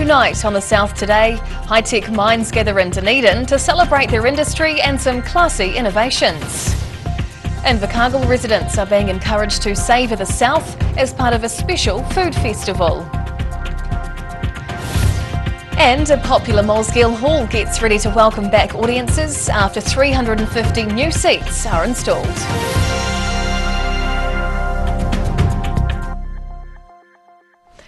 Unite on the South today. High-tech minds gather in Dunedin to celebrate their industry and some classy innovations. Invercargill residents are being encouraged to savour the South as part of a special food festival. And a popular Mosgiel hall gets ready to welcome back audiences after 350 new seats are installed.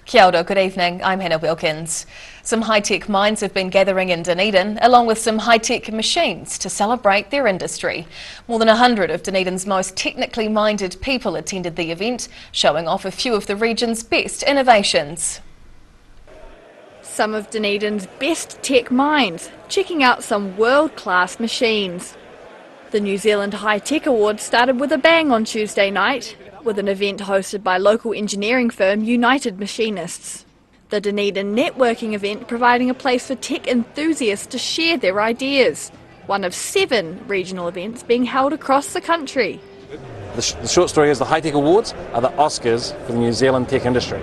Kia ora, good evening, I'm Hannah Wilkins. Some high-tech minds have been gathering in Dunedin, along with some high-tech machines to celebrate their industry. More than 100 of Dunedin's most technically minded people attended the event, showing off a few of the region's best innovations. Some of Dunedin's best tech minds, checking out some world-class machines. The New Zealand High Tech Awards started with a bang on Tuesday night, with an event hosted by local engineering firm United Machinists. The Dunedin networking event providing a place for tech enthusiasts to share their ideas, one of 7 regional events being held across the country. The short story is the High Tech Awards are the Oscars for the New Zealand tech industry.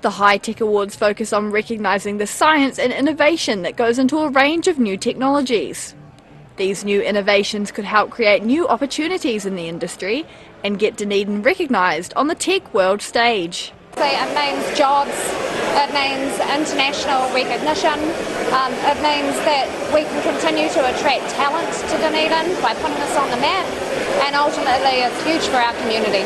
The High Tech Awards focus on recognising the science and innovation that goes into a range of new technologies. These new innovations could help create new opportunities in the industry and get Dunedin recognised on the tech world stage. It means jobs, it means international recognition, it means that we can continue to attract talent to Dunedin by putting us on the map, and ultimately it's huge for our community.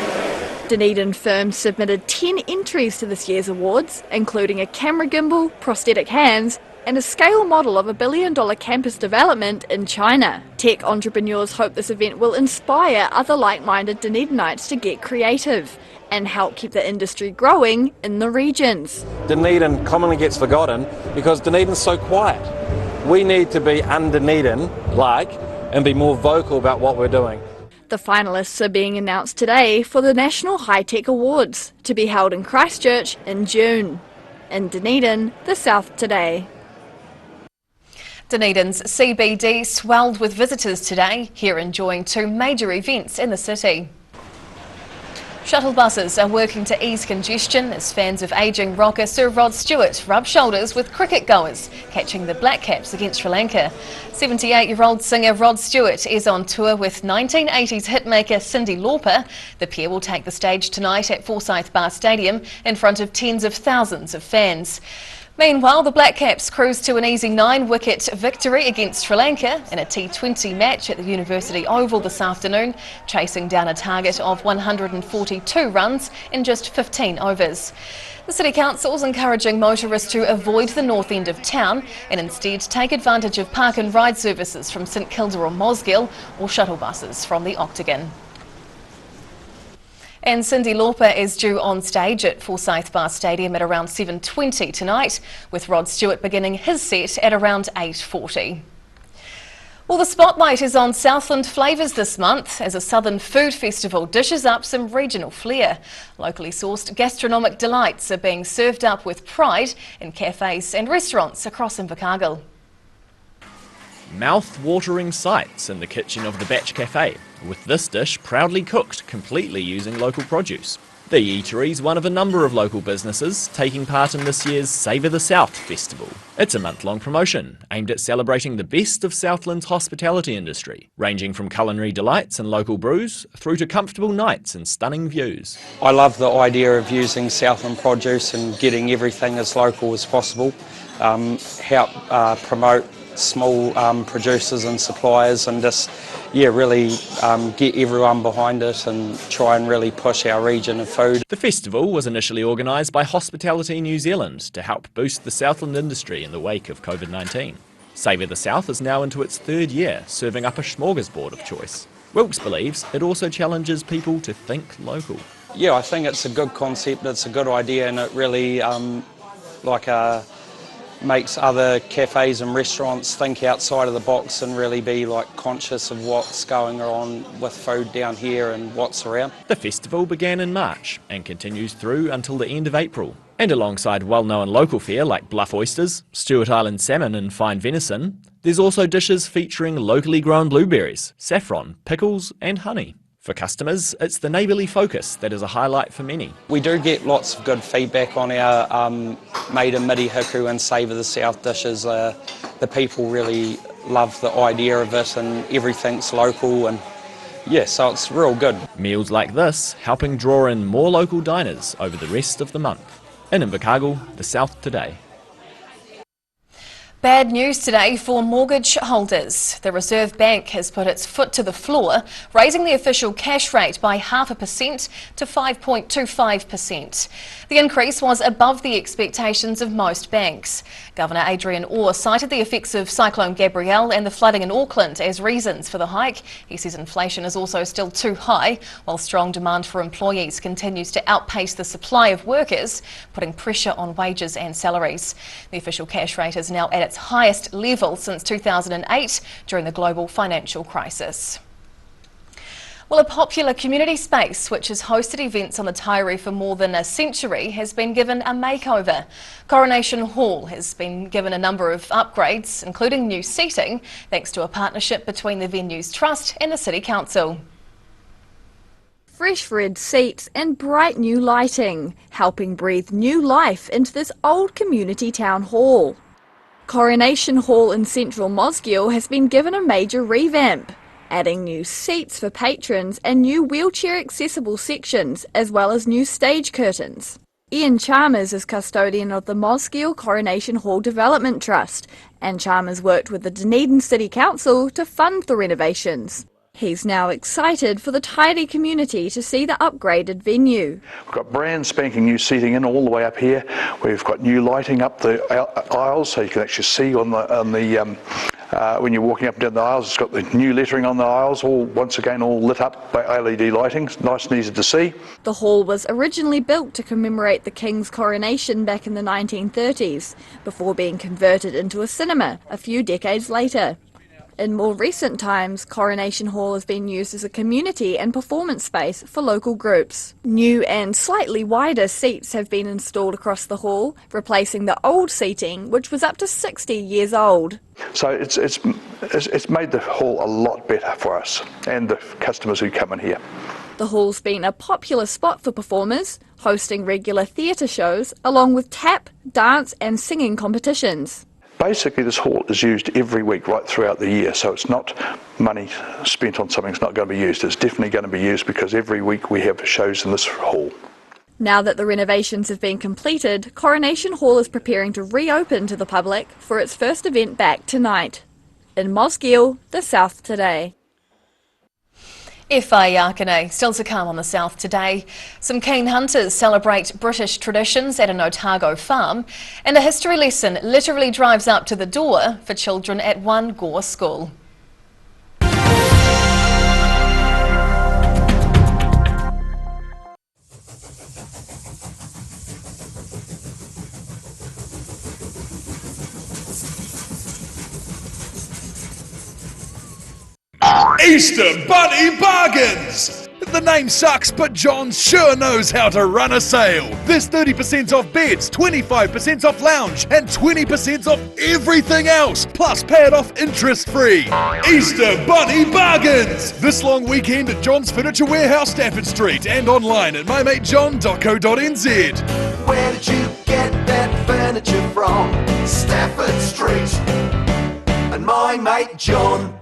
Dunedin firms submitted 10 entries to this year's awards, including a camera gimbal, prosthetic hands, and a scale model of $1 billion campus development in China. Tech entrepreneurs hope this event will inspire other like-minded Dunedinites to get creative and help keep the industry growing in the regions. Dunedin commonly gets forgotten because Dunedin's so quiet. We need to be un-Dunedin-like and be more vocal about what we're doing. The finalists are being announced today for the National High Tech Awards, to be held in Christchurch in June. In Dunedin, the South today. Dunedin's CBD swelled with visitors today, here enjoying 2 major events in the city. Shuttle buses are working to ease congestion as fans of ageing rocker Sir Rod Stewart rub shoulders with cricket goers, catching the Black Caps against Sri Lanka. 78-year-old singer Rod Stewart is on tour with 1980s hitmaker Cyndi Lauper. The pair will take the stage tonight at Forsyth Bar Stadium in front of tens of thousands of fans. Meanwhile, the Black Caps cruised to an easy 9-wicket victory against Sri Lanka in a T20 match at the University Oval this afternoon, chasing down a target of 142 runs in just 15 overs. The City Council is encouraging motorists to avoid the north end of town and instead take advantage of park and ride services from St Kilda or Mosgiel, or shuttle buses from the Octagon. And Cyndi Lauper is due on stage at Forsyth Bar Stadium at around 7:20 tonight, with Rod Stewart beginning his set at around 8:40. Well, the spotlight is on Southland flavours this month as a southern food festival dishes up some regional flair. Locally sourced gastronomic delights are being served up with pride in cafes and restaurants across Invercargill. Mouth-watering sights in the kitchen of the Batch Cafe, with this dish proudly cooked completely using local produce. The eatery's one of a number of local businesses taking part in this year's Savour the South festival. It's a month-long promotion aimed at celebrating the best of Southland's hospitality industry, ranging from culinary delights and local brews through to comfortable nights and stunning views. I love the idea of using Southland produce and getting everything as local as possible, help promote small producers and suppliers, and just really get everyone behind it and try and really push our region of food. The festival was initially organised by Hospitality New Zealand to help boost the Southland industry in the wake of COVID-19. Savour the South is now into its 3rd year, serving up a smorgasbord of choice. Wilkes believes it also challenges people to think local. Yeah, I think it's a good concept, it's a good idea, and it really makes other cafes and restaurants think outside of the box and really be conscious of what's going on with food down here and what's around. The festival began in March and continues through until the end of April. And alongside well-known local fare like bluff oysters, Stewart Island salmon and fine venison, there's also dishes featuring locally grown blueberries, saffron, pickles and honey. For customers, it's the neighbourly focus that is a highlight for many. We do get lots of good feedback on our made in Mirihiku and Savour the South dishes. The people really love the idea of it, and everything's local, and yeah, so it's real good. Meals like this helping draw in more local diners over the rest of the month. In Invercargill, the South Today. Bad news today for mortgage holders. The Reserve Bank has put its foot to the floor, raising the official cash rate by 0.5% to 5.25%. The increase was above the expectations of most banks. Governor Adrian Orr cited the effects of Cyclone Gabrielle and the flooding in Auckland as reasons for the hike. He says inflation is also still too high, while strong demand for employees continues to outpace the supply of workers, putting pressure on wages and salaries. The official cash rate is now at its highest level since 2008 during the global financial crisis. Well, a popular community space which has hosted events on the Taieri for more than a century has been given a makeover. Coronation Hall has been given a number of upgrades, including new seating, thanks to a partnership between the venue's trust and the City Council. Fresh red seats and bright new lighting, helping breathe new life into this old community town hall. Coronation Hall in central Mosgiel has been given a major revamp, adding new seats for patrons and new wheelchair-accessible sections, as well as new stage curtains. Ian Chalmers is custodian of the Mosgiel Coronation Hall Development Trust, and Chalmers worked with the Dunedin City Council to fund the renovations. He's now excited for the Taieri community to see the upgraded venue. We've got brand spanking new seating in all the way up here. We've got new lighting up the aisles, so you can actually see on the when you're walking up and down the aisles. It's got the new lettering on the aisles, all once again all lit up by LED lighting. It's nice and easy to see. The hall was originally built to commemorate the King's coronation back in the 1930s, before being converted into a cinema a few decades later. In more recent times, Coronation Hall has been used as a community and performance space for local groups. New and slightly wider seats have been installed across the hall, replacing the old seating, which was up to 60 years old. So it's made the hall a lot better for us and the customers who come in here. The hall's been a popular spot for performers, hosting regular theatre shows, along with tap, dance and singing competitions. Basically, this hall is used every week right throughout the year, so it's not money spent on something that's not going to be used. It's definitely going to be used because every week we have shows in this hall. Now that the renovations have been completed, Coronation Hall is preparing to reopen to the public for its first event back tonight. In Mosgiel, the South Today. Whaiakane, still to come on the South Today. Some keen hunters celebrate British traditions at an Otago farm, and a history lesson literally drives up to the door for children at one Gore school. Easter Bunny Bargains! The name sucks, but John sure knows how to run a sale. There's 30% off beds, 25% off lounge, and 20% off everything else, plus pay it off interest-free. Easter Bunny Bargains! This long weekend at John's Furniture Warehouse, Stafford Street, and online at mymatejohn.co.nz. Where did you get that furniture from? Stafford Street and my mate John.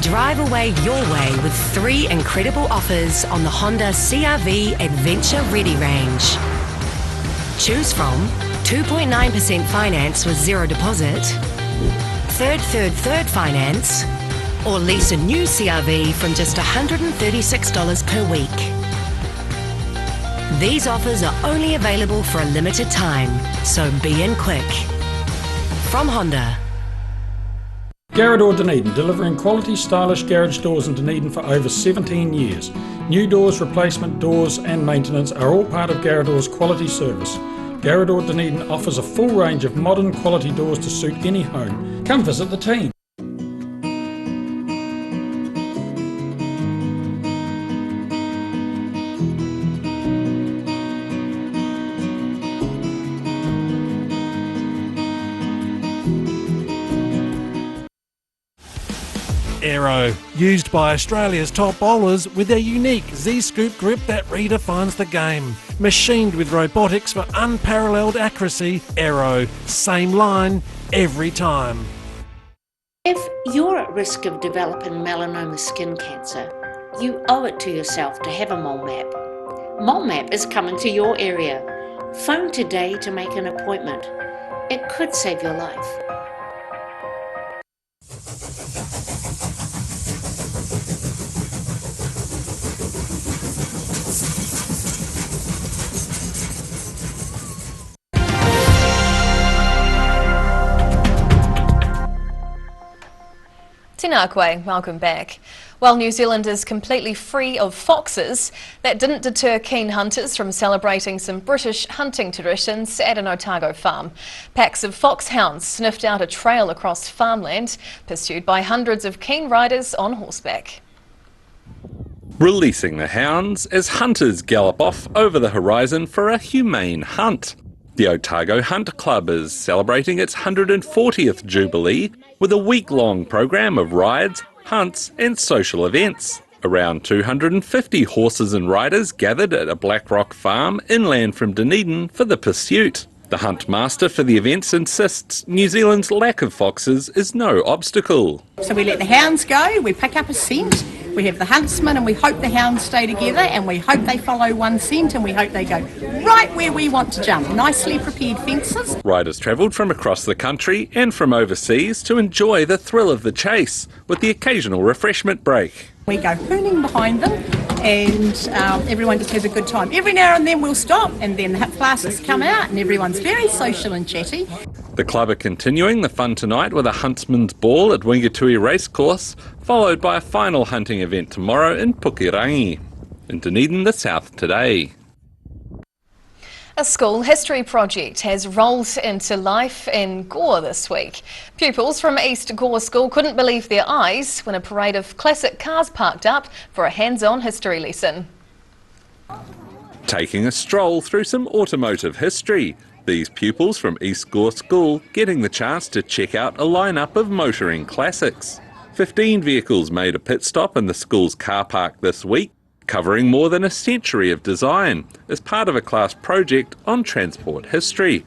Drive away your way with 3 incredible offers on the Honda CR-V Adventure Ready range. Choose from 2.9% finance with zero deposit, third finance, or lease a new CR-V from just $136 per week. These offers are only available for a limited time, so be in quick. From Honda. Garrador Dunedin, delivering quality, stylish garage doors in Dunedin for over 17 years. New doors, replacement doors and maintenance are all part of Garrador's quality service. Garrador Dunedin offers a full range of modern quality doors to suit any home. Come visit the team. Aero, used by Australia's top bowlers with their unique Z-scoop grip that redefines the game. Machined with robotics for unparalleled accuracy, Aero, same line, every time. If you're at risk of developing melanoma skin cancer, you owe it to yourself to have a mole map. Mole map is coming to your area. Phone today to make an appointment. It could save your life. Tēnā koe, welcome back. While New Zealand is completely free of foxes, that didn't deter keen hunters from celebrating some British hunting traditions at an Otago farm. Packs of foxhounds sniffed out a trail across farmland, pursued by hundreds of keen riders on horseback. Releasing the hounds as hunters gallop off over the horizon for a humane hunt. The Otago Hunt Club is celebrating its 140th Jubilee with a week-long program of rides, hunts and social events. Around 250 horses and riders gathered at a Blackrock farm inland from Dunedin for the pursuit. The hunt master for the events insists New Zealand's lack of foxes is no obstacle. So we let the hounds go, we pick up a scent, we have the huntsman and we hope the hounds stay together and we hope they follow one scent and we hope they go right where we want to jump. Nicely prepared fences. Riders travelled from across the country and from overseas to enjoy the thrill of the chase, with the occasional refreshment break. We go hooning behind them and everyone just has a good time. Every now and then we'll stop and then the flasks come out and everyone's very social and chatty. The club are continuing the fun tonight with a huntsman's ball at Wingatui Racecourse, followed by a final hunting event tomorrow in Pukerangi. In Dunedin, the South today. A school history project has rolled into life in Gore this week. Pupils from East Gore School couldn't believe their eyes when a parade of classic cars parked up for a hands-on history lesson. Taking a stroll through some automotive history, these pupils from East Gore School getting the chance to check out a lineup of motoring classics. 15 vehicles made a pit stop in the school's car park this week, covering more than a century of design as part of a class project on transport history.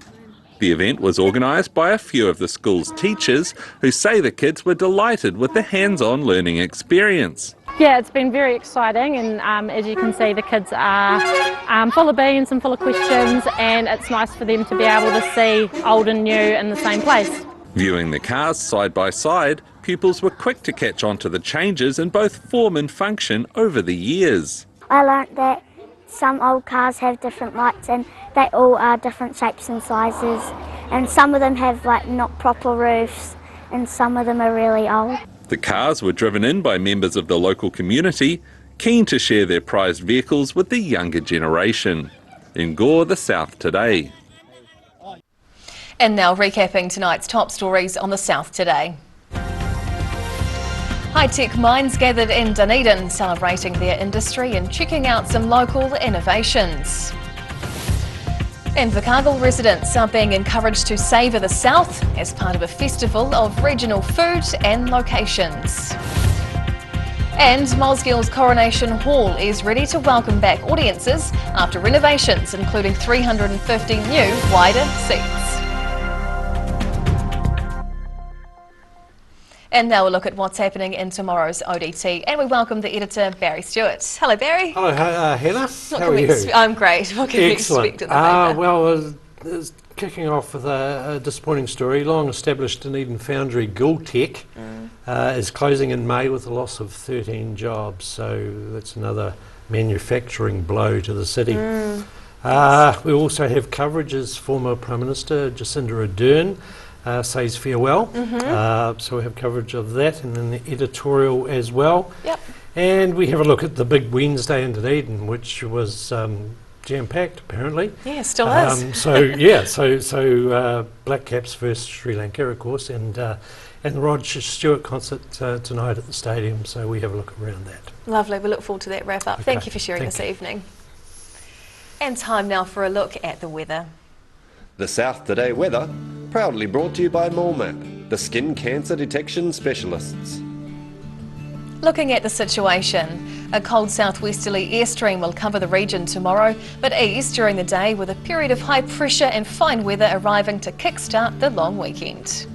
The event was organised by a few of the school's teachers who say the kids were delighted with the hands-on learning experience. Yeah, it's been very exciting and as you can see the kids are full of beans and full of questions, and it's nice for them to be able to see old and new in the same place. Viewing the cars side by side, pupils were quick to catch on to the changes in both form and function over the years. I learnt that some old cars have different lights and they all are different shapes and sizes, and some of them have like not proper roofs and some of them are really old. The cars were driven in by members of the local community, keen to share their prized vehicles with the younger generation. In Gore, the South today. And now recapping tonight's top stories on the South today. High-tech minds gathered in Dunedin celebrating their industry and checking out some local innovations. Invercargill residents are being encouraged to savour the South as part of a festival of regional food and locations. And Mosgiel's Coronation Hall is ready to welcome back audiences after renovations, including 350 new, wider seats. And now we'll look at what's happening in tomorrow's ODT, and we welcome the editor Barry Stewart. Hello Barry. Hello Hannah, how are you? I'm great. What can we expect in the paper? Well, it's kicking off with a disappointing story. Long established Dunedin foundry Gultech is closing in May with a loss of 13 jobs, so that's another manufacturing blow to the city. We also have coverage as former Prime Minister Jacinda Ardern says farewell, so we have coverage of that and then the editorial as well. Yep. And we have a look at the big Wednesday in Dunedin, which was jam-packed apparently. Yeah, still is. So Black Caps versus Sri Lanka, of course, and the Rod Stewart concert tonight at the stadium, so we have a look around that. Lovely, we look forward to that wrap-up. Okay. Thank you for sharing this evening. And time now for a look at the weather. The South Today weather, proudly brought to you by MoleMap, the skin cancer detection specialists. Looking at the situation, a cold southwesterly airstream will cover the region tomorrow, but ease during the day with a period of high pressure and fine weather arriving to kickstart the long weekend.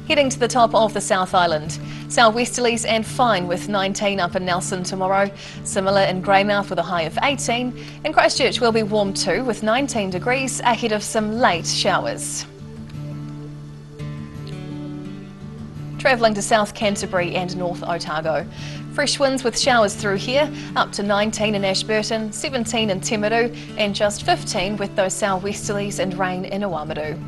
Heading to the top of the South Island, southwesterlies and fine with 19 up in Nelson tomorrow, similar in Greymouth with a high of 18, and Christchurch will be warm too with 19 degrees ahead of some late showers. Travelling to South Canterbury and North Otago. Fresh winds with showers through here, up to 19 in Ashburton, 17 in Timaru, and just 15 with those southwesterlies and rain in Oamaru.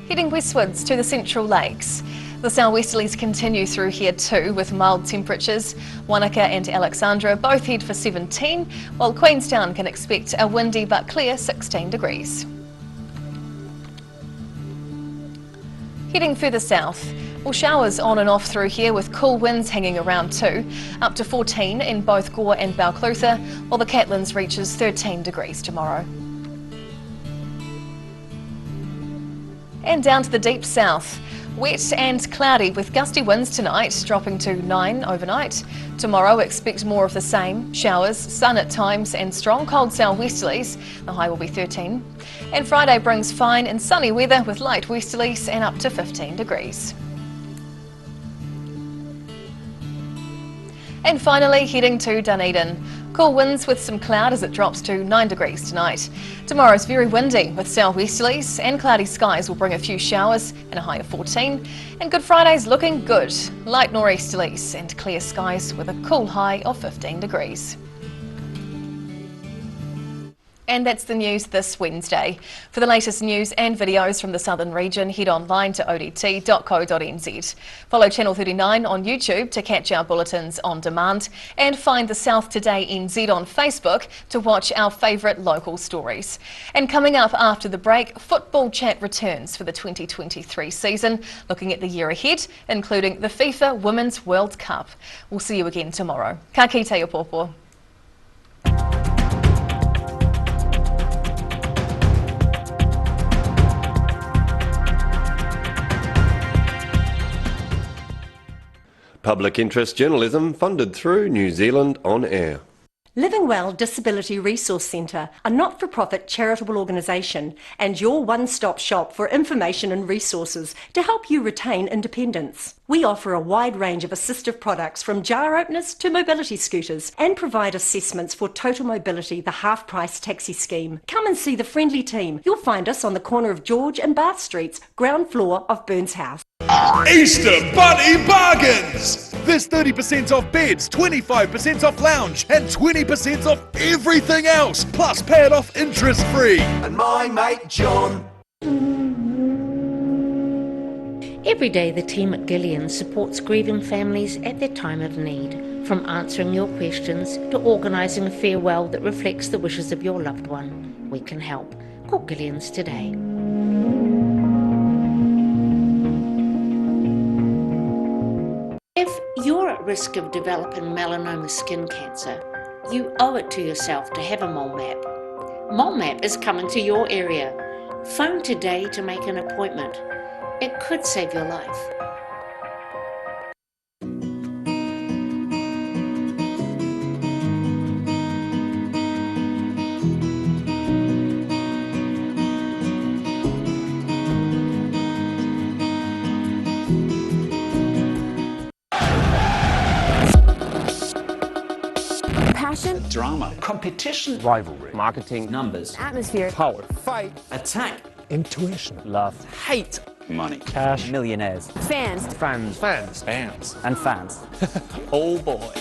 Heading westwards to the Central Lakes. The southwesterlies continue through here too with mild temperatures. Wanaka and Alexandra both head for 17, while Queenstown can expect a windy but clear 16 degrees. Heading further south, well, showers on and off through here with cool winds hanging around too, up to 14 in both Gore and Balclutha, while the Catlins reaches 13 degrees tomorrow. And down to the deep south. Wet and cloudy with gusty winds tonight, dropping to 9 overnight. Tomorrow expect more of the same. Showers, sun at times and strong cold southwesterlies. The high will be 13. And Friday brings fine and sunny weather with light westerlies and up to 15 degrees. And finally heading to Dunedin. Cool winds with some cloud as it drops to 9 degrees tonight. Tomorrow's very windy with southwesterlies and cloudy skies will bring a few showers and a high of 14. And Good Friday's looking good. Light nor'easterlies and clear skies with a cool high of 15 degrees. And that's the news this Wednesday. For the latest news and videos from the southern region, head online to odt.co.nz. Follow Channel 39 on YouTube to catch our bulletins on demand, and find the South Today NZ on Facebook to watch our favourite local stories. And coming up after the break, Football Chat returns for the 2023 season, looking at the year ahead, including the FIFA Women's World Cup. We'll see you again tomorrow. Ka kite o popo. Public interest journalism funded through New Zealand On Air. Living Well Disability Resource Centre, a not-for-profit charitable organisation and your one-stop shop for information and resources to help you retain independence. We offer a wide range of assistive products from jar openers to mobility scooters and provide assessments for Total Mobility, the half-price taxi scheme. Come and see the friendly team. You'll find us on the corner of George and Bath Streets, ground floor of Burns House. Easter Bunny Bargains! There's 30% off beds, 25% off lounge, and 20% off everything else, plus pay it off interest free. And my mate John. Every day the team at Gillian supports grieving families at their time of need, from answering your questions to organising a farewell that reflects the wishes of your loved one. We can help. Call Gillian's today. If you're at risk of developing melanoma skin cancer, you owe it to yourself to have a mole map. Mole map is coming to your area. Phone today to make an appointment. It could save your life. Passion, drama, competition, rivalry, marketing, numbers, atmosphere, power, fight, attack, intuition, love, hate, money, cash, millionaires, fans, and fans. Oh boy.